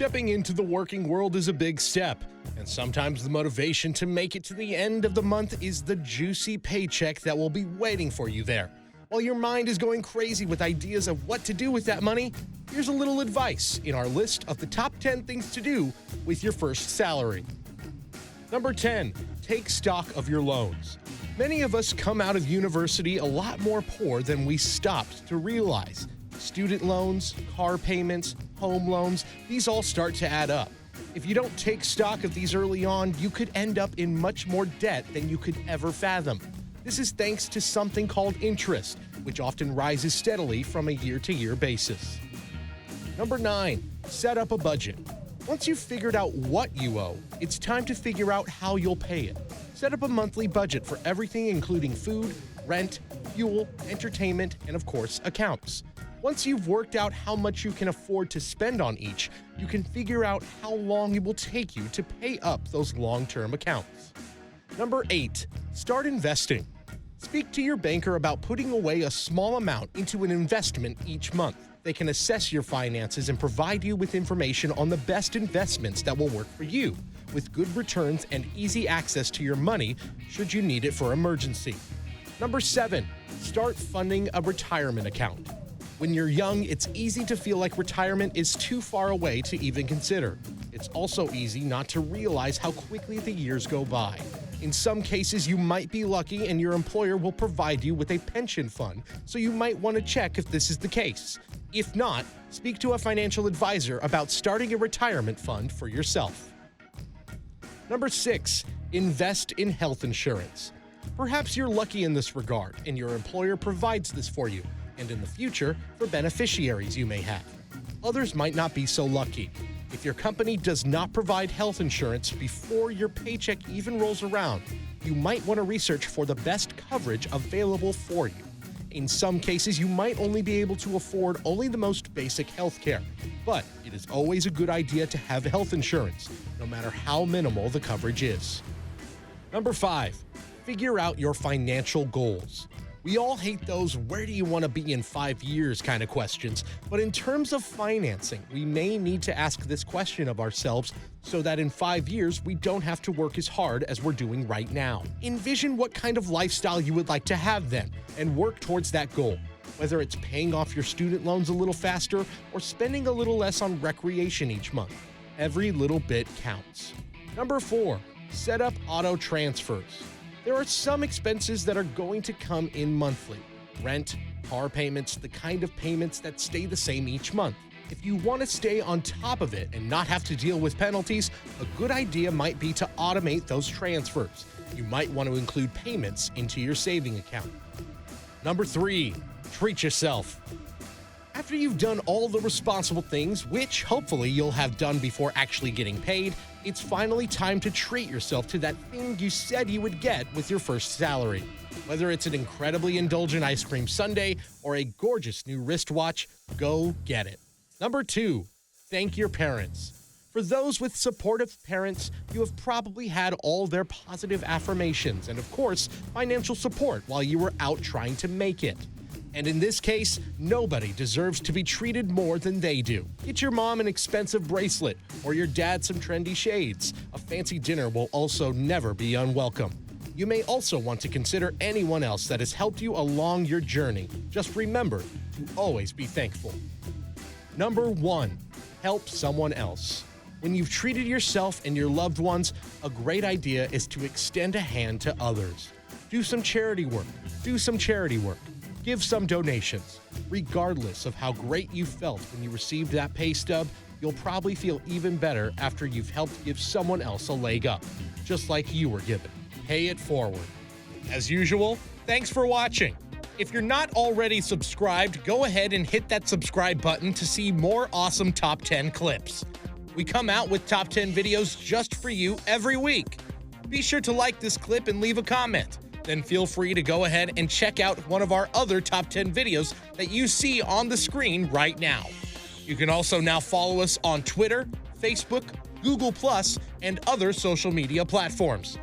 Stepping into the working world is a big step, and sometimes the motivation to make it to the end of the month is the juicy paycheck that will be waiting for you there. While your mind is going crazy with ideas of what to do with that money, here's a little advice in our list of the top 10 things to do with your first salary. Number 10, take stock of your loans. Many of us come out of university a lot more poor than we stopped to realize. Student loans, car payments, home loans, these all start to add up. If you don't take stock of these early on, you could end up in much more debt than you could ever fathom. This is thanks to something called interest, which often rises steadily from a year-to-year basis. Number 9, set up a budget. Once you've figured out what you owe, it's time to figure out how you'll pay it. Set up a monthly budget for everything including food, rent, fuel, entertainment, and of course, accounts. Once you've worked out how much you can afford to spend on each, you can figure out how long it will take you to pay up those long-term accounts. Number 8, start investing. Speak to your banker about putting away a small amount into an investment each month. They can assess your finances and provide you with information on the best investments that will work for you, with good returns and easy access to your money should you need it for emergency. Number 7, start funding a retirement account. When you're young, it's easy to feel like retirement is too far away to even consider. It's also easy not to realize how quickly the years go by. In some cases, you might be lucky and your employer will provide you with a pension fund, so you might want to check if this is the case. If not, speak to a financial advisor about starting a retirement fund for yourself. Number 6, invest in health insurance. Perhaps you're lucky in this regard and your employer provides this for you, and in the future, for beneficiaries you may have. Others might not be so lucky. If your company does not provide health insurance before your paycheck even rolls around, you might want to research for the best coverage available for you. In some cases, you might only be able to afford only the most basic health care, but it is always a good idea to have health insurance, no matter how minimal the coverage is. Number 5, figure out your financial goals. We all hate those "where do you want to be in 5 years" kind of questions, but in terms of financing, we may need to ask this question of ourselves so that in 5 years we don't have to work as hard as we're doing right now. Envision what kind of lifestyle you would like to have then and work towards that goal. Whether it's paying off your student loans a little faster or spending a little less on recreation each month, every little bit counts. Number 4, set up auto transfers. There are some expenses that are going to come in monthly. Rent, car payments, the kind of payments that stay the same each month. If you want to stay on top of it and not have to deal with penalties, a good idea might be to automate those transfers. You might want to include payments into your saving account. Number 3, treat yourself. After you've done all the responsible things, which hopefully you'll have done before actually getting paid, it's finally time to treat yourself to that thing you said you would get with your first salary. Whether it's an incredibly indulgent ice cream sundae or a gorgeous new wristwatch, go get it. Number 2, thank your parents. For those with supportive parents, you have probably had all their positive affirmations and, of course, financial support while you were out trying to make it. And in this case, nobody deserves to be treated more than they do. Get your mom an expensive bracelet or your dad some trendy shades. A fancy dinner will also never be unwelcome. You may also want to consider anyone else that has helped you along your journey. Just remember to always be thankful. Number 1, help someone else. When you've treated yourself and your loved ones, a great idea is to extend a hand to others. Do some charity work. Give some donations. Regardless of how great you felt when you received that pay stub, you'll probably feel even better after you've helped give someone else a leg up, just like you were given. Pay it forward. As usual, thanks for watching. If you're not already subscribed, go ahead and hit that subscribe button to see more awesome Top 10 clips. We come out with Top 10 videos just for you every week. Be sure to like this clip and leave a comment. Then feel free to go ahead and check out one of our other Top 10 videos that you see on the screen right now. You can also now follow us on Twitter, Facebook, Google+, and other social media platforms.